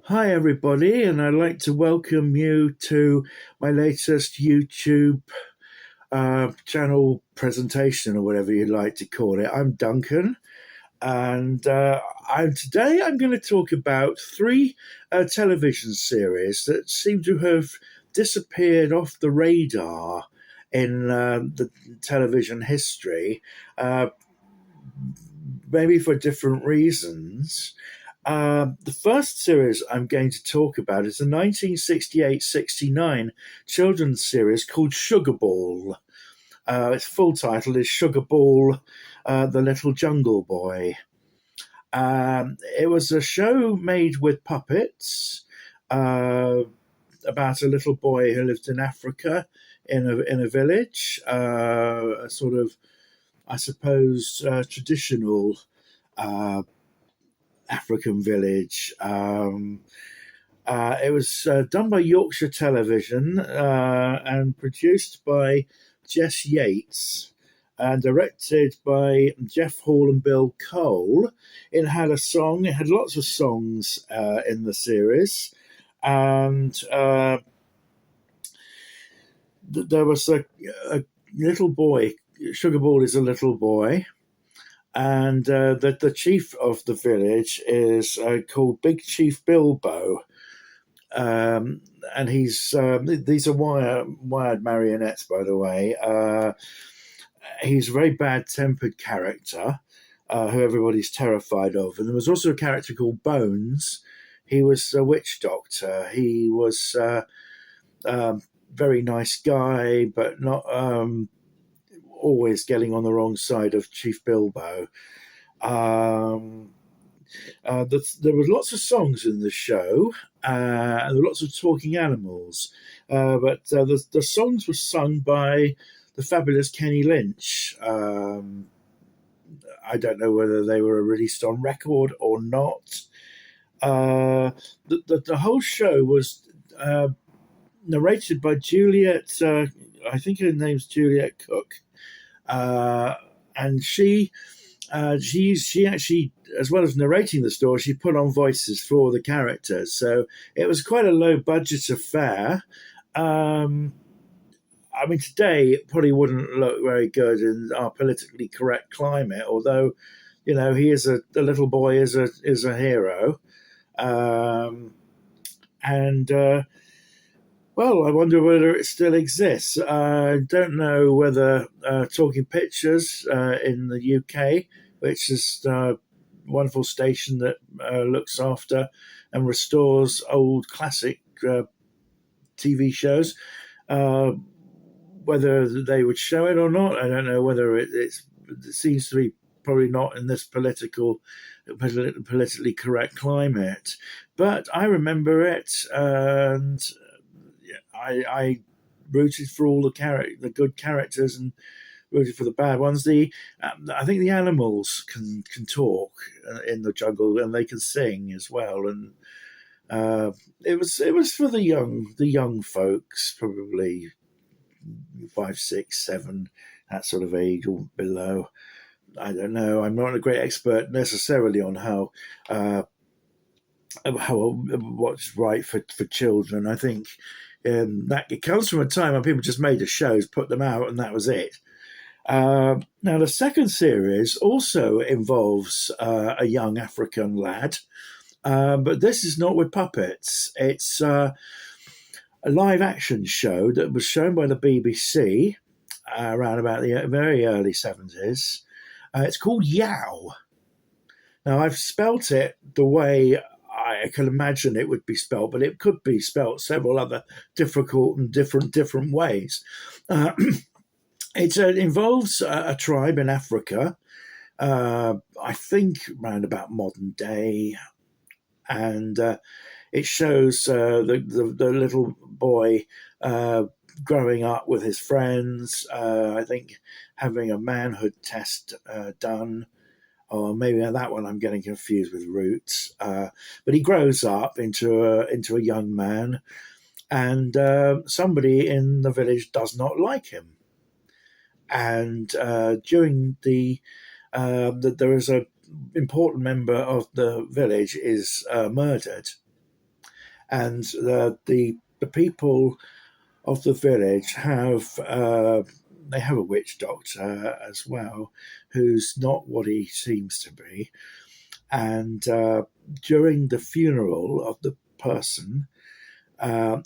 Hi, everybody, and I'd like to welcome you to my latest YouTube channel presentation, or whatever you'd like to call it. I'm Duncan, and today I'm going to talk about three television series that seem to have disappeared off the radar in the television history, uh, maybe for different reasons. The first series I'm going to talk about is a 1968-69 children's series called Sugarball. Its full title is Sugarball, the Little Jungle Boy. It was a show made with puppets about a little boy who lived in Africa in a village, a sort of, I suppose, traditional African village. It was done by Yorkshire Television and produced by Jess Yates and directed by Jeff Hall and Bill Cole. It had a song, it had lots of songs in the series, and there was a little boy. Sugarball is a little boy, and the chief of the village is called Big Chief Bilbo, and these are wired marionettes, by the way. He's a very bad-tempered character who everybody's terrified of, and there was also a character called Bones. He was a witch doctor. He was very nice guy, but not always getting on the wrong side of Chief Bilbo. There were lots of songs in the show, and there were lots of talking animals, but the songs were sung by the fabulous Kenny Lynch. I don't know whether they were released on record or not. The whole show was narrated by Juliet. I think her name's Juliet Cook, and she actually, as well as narrating the story, she put on voices for the characters. So it was quite a low budget affair. I mean, today it probably wouldn't look very good in our politically correct climate. Although, he is the little boy is a hero, and well, I wonder whether it still exists. I don't know whether Talking Pictures in the UK, which is a wonderful station that looks after and restores old classic TV shows, whether they would show it or not. I don't know whether it seems to be probably not in this politically correct climate. But I remember it, and I rooted for all the good characters, and rooted for the bad ones. I think the animals can talk in the jungle, and they can sing as well. And it was for the young folks, probably 5, 6, 7, that sort of age or below. I don't know. I'm not a great expert necessarily on how what's right for children. I think that it comes from a time when people just made the shows, put them out, and that was it. Now, the second series also involves a young African lad, but this is not with puppets. It's a live action show that was shown by the BBC around about the very early 70s. It's called Yeow. Now, I've spelt it the way I can imagine it would be spelt, but it could be spelt several other difficult and different ways. It involves a tribe in Africa, I think around about modern day, and it shows the little boy growing up with his friends. I think having a manhood test done. Or maybe that one I'm getting confused with Roots. But he grows up into a young man, and somebody in the village does not like him. And during there is a important member of the village is murdered, and the people of the village have they have a witch doctor as well, who's not what he seems to be. And during the funeral of the person, uh,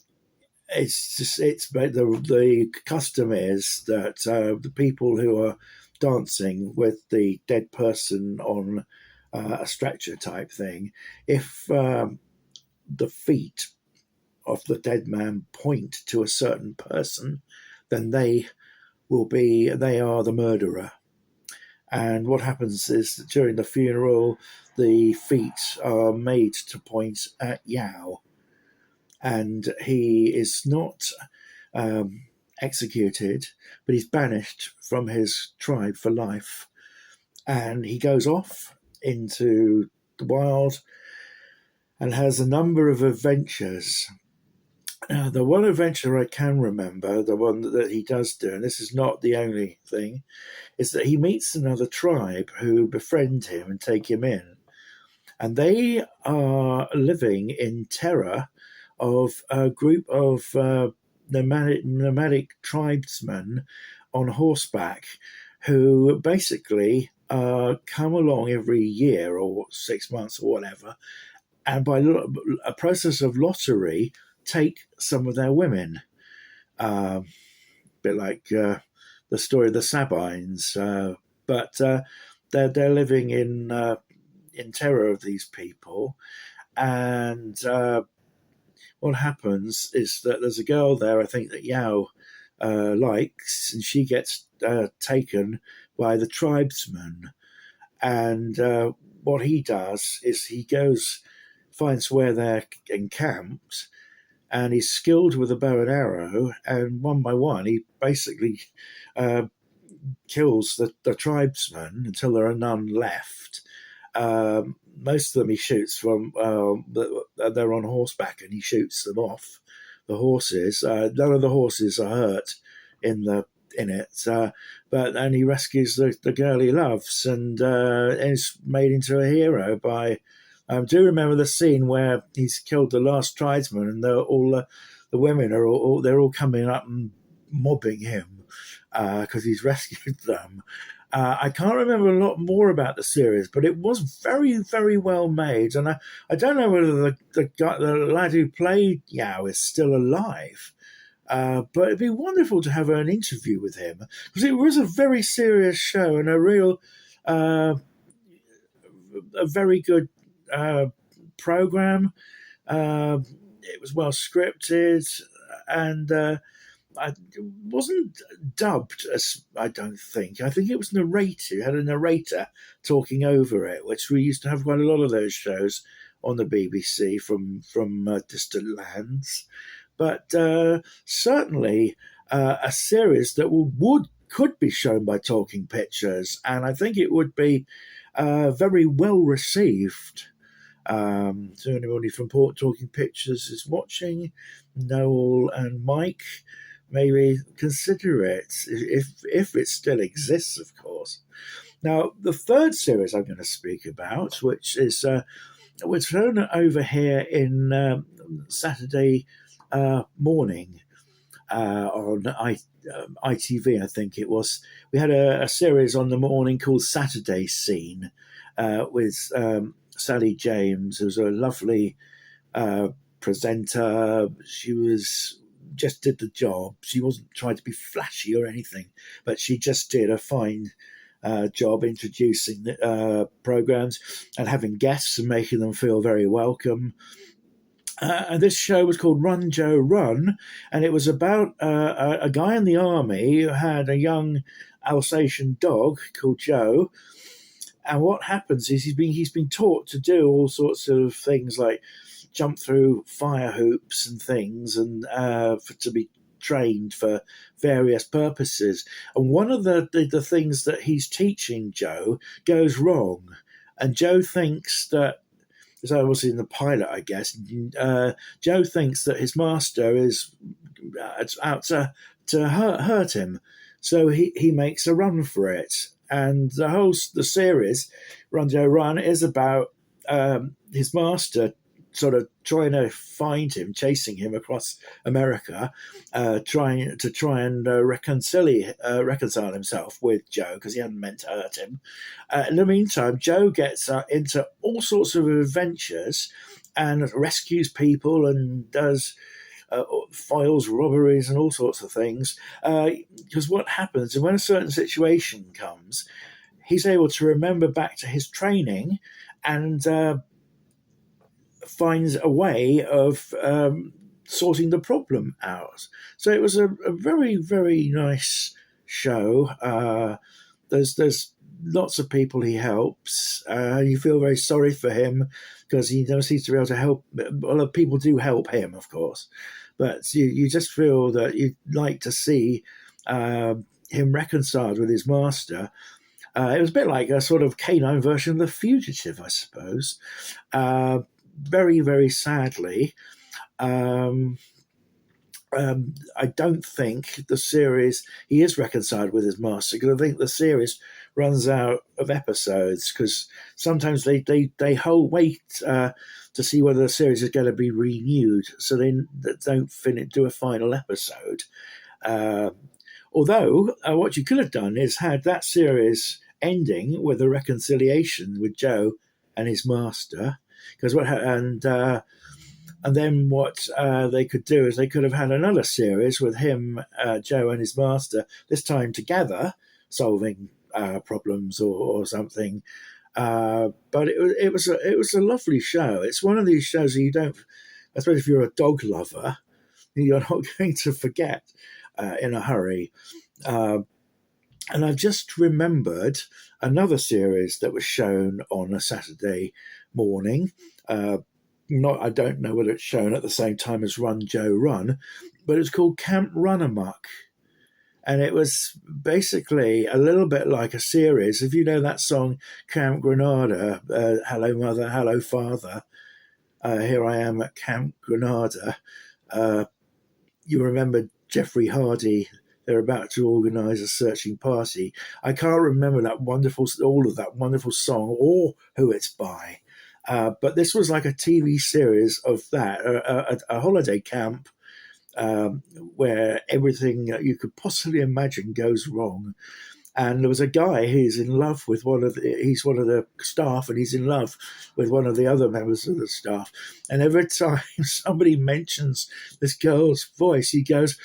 the custom is that the people who are dancing with the dead person on a stretcher type thing, if the feet of the dead man point to a certain person, then they are the murderer. And what happens is that during the funeral, the feet are made to point at Yeow, and he is not um, executed, but he's banished from his tribe for life. And he goes off into the wild and has a number of adventures. The one adventure I can remember, the one that he does do, and this is not the only thing, is that he meets another tribe who befriend him and take him in. And they are living in terror of a group of nomadic tribesmen on horseback who basically come along every year or 6 months or whatever, and by a process of lottery, take some of their women. A bit like the story of the Sabines, but they're living in terror of these people. And what happens is that there's a girl there, I think that Yeow likes, and she gets taken by the tribesmen. And what he does is he finds where they're encamped, and he's skilled with a bow and arrow, and one by one he basically kills the tribesmen until there are none left. Most of them he shoots from they're on horseback, and he shoots them off the horses. None of the horses are hurt in it, and he rescues the girl he loves, and is made into a hero by. I do remember the scene where he's killed the last tribesman, and all the women they're all coming up and mobbing him because he's rescued them. I can't remember a lot more about the series, but it was very, very well made. And I don't know whether the lad who played Yeow is still alive, but it'd be wonderful to have an interview with him, because it was a very serious show and a very good program. It was well scripted, and it wasn't dubbed, as I don't think. I think it was narrated. It had a narrator talking over it, which we used to have quite a lot of those shows on the BBC from distant lands. But certainly a series that could be shown by Talking Pictures, and I think it would be very well received. So anybody from Talking Pictures is watching, Noel and Mike, maybe consider it if it still exists, of course. Now, the third series I'm going to speak about, which is we're shown over here in Saturday morning on ITV, I think it was. We had a series on the morning called Saturday Scene with Sally James, who's a lovely presenter. She just did the job. She wasn't trying to be flashy or anything, but she just did a fine job introducing programs and having guests and making them feel very welcome. And this show was called Run, Joe, Run, and it was about a guy in the army who had a young Alsatian dog called Joe. And what happens is he's been taught to do all sorts of things like jump through fire hoops and things, and to be trained for various purposes. And one of the things that he's teaching Joe goes wrong, and Joe thinks that. As I was in the pilot, I guess, Joe thinks that his master is out to hurt him, so he makes a run for it. And the series, Run Joe Run, is about his master sort of trying to find him, chasing him across America, try and reconcile himself with Joe because he hadn't meant to hurt him. In the meantime, Joe gets into all sorts of adventures and rescues people and does files robberies and all sorts of things. Because what happens is when a certain situation comes, he's able to remember back to his training and finds a way of sorting the problem out. So it was a very, very nice show. There's lots of people he helps. You feel very sorry for him because he never seems to be able to help. Well, people do help him, of course, but you just feel that you'd like to see him reconciled with his master. It was a bit like a sort of canine version of The Fugitive, I suppose. Very, very sadly, I don't think the series, he is reconciled with his master, because I think the series runs out of episodes, because sometimes they wait to see whether the series is going to be renewed, so they don't do a final episode. Although, what you could have done is had that series ending with a reconciliation with Joe and his master, because and then what they could do is they could have had another series with him, Joe, and his master, this time together, solving problems or something. But it was a lovely show. It's one of these shows that you don't, I suppose, if you're a dog lover, you're not going to forget in a hurry. And I've just remembered another series that was shown on a Saturday morning. I don't know whether it's shown at the same time as Run, Joe, Run, but it's called Camp Run Amok. And it was basically a little bit like a series. If you know that song, Camp Granada, Hello Mother, Hello Father, Here I Am at Camp Granada. You remember Jeffrey Hardy, they're about to organise a searching party. I can't remember all of that wonderful song or who it's by. But this was like a TV series of that, a holiday camp where everything you could possibly imagine goes wrong. And there was a guy who's in love with he's one of the staff, and he's in love with one of the other members of the staff. And every time somebody mentions this girl's voice, he goes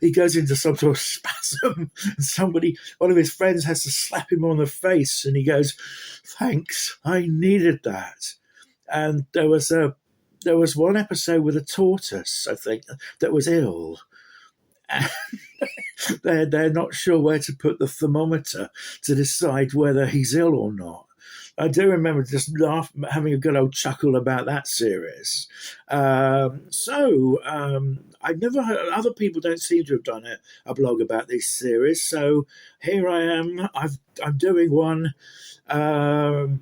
into some sort of spasm. And one of his friends has to slap him on the face, and he goes, "Thanks, I needed that." And there was one episode with a tortoise, I think, that was ill. And they're not sure where to put the thermometer to decide whether he's ill or not. I do remember just having a good old chuckle about that series. I've never heard, other people don't seem to have done a blog about this series. So here I am. I'm doing one, and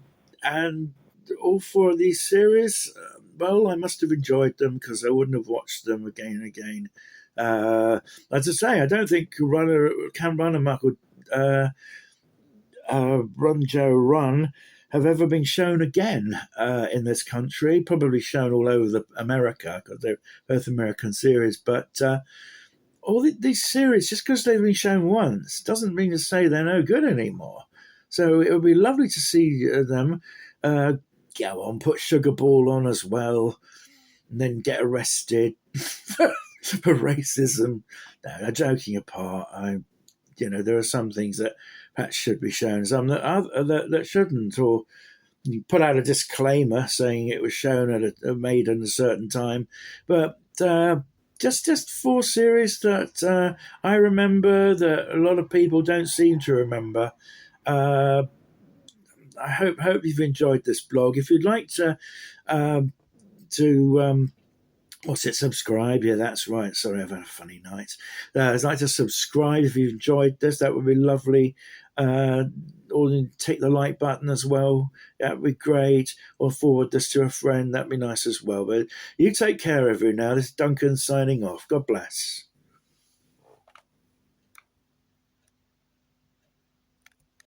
all four of these series. Well, I must have enjoyed them because I wouldn't have watched them again and again. As I say, I don't think Camp Run Amok or Run, Joe, Run have ever been shown again in this country. Probably shown all over America because they're both American series. But all these series, just because they've been shown once, doesn't mean to say they're no good anymore. So it would be lovely to see them go on, put Sugarball on as well, and then get arrested for racism. No, joking apart, there are some things that perhaps should be shown, some that shouldn't, or you put out a disclaimer saying it was shown made at a certain time. But just four series that I remember that a lot of people don't seem to remember. I hope you've enjoyed this blog. If you'd like to subscribe? Yeah, that's right. Sorry, I've had a funny night. I'd like to subscribe if you've enjoyed this. That would be lovely. Or take the like button as well. That would be great. Or forward this to a friend. That'd be nice as well. But you take care of you now. This is Duncan signing off. God bless.